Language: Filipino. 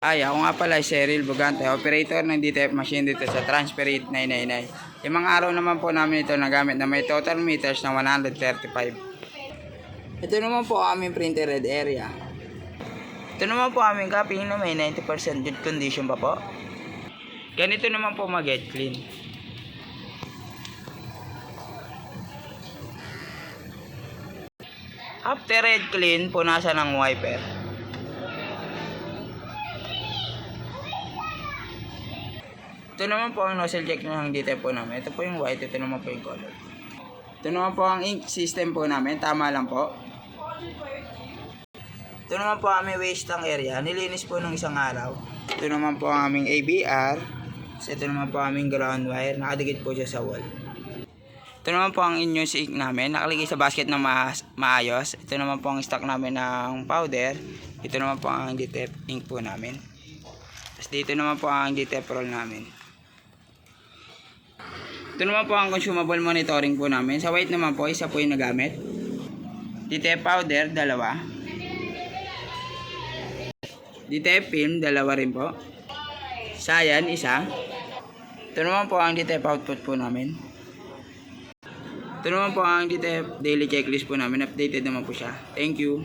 Ay, ako nga pala, Cheryl Bugante, operator ng DTF machine dito sa Transferit 999. Yung mga araw naman po namin ito nagamit na may total meters na 135. Ito naman po ang aming printer red area. Ito naman po aming copy na may 90% good condition pa po. Ganito naman po mag-get clean. After red clean, punasan ng wiper. Ito naman po ang nozzle check ng DTF po namin. Ito po yung white, ito naman po yung color. Ito naman po ang ink system po namin. Tama lang po. Ito naman po ang aming waste tank area. Nilinis po ng isang araw. Ito naman po ang aming ABR. Ito naman po ang aming ground wire. Nakadikit po siya sa wall. Ito naman po ang in-use ink namin. Nakalagay sa basket na maayos. Ito naman po ang stock namin ng powder. Ito naman po ang DTF ink po namin. Tapos dito naman po ang DTF roll namin. Ito naman po ang consumable monitoring po namin. Sa white naman po, isa po yung nagamit. DTF powder, dalawa. DTF film, dalawa rin po. Cyan, isa. Ito naman po ang DTF output po namin. Ito naman po ang DTF daily checklist po namin. Updated naman po siya. Thank you.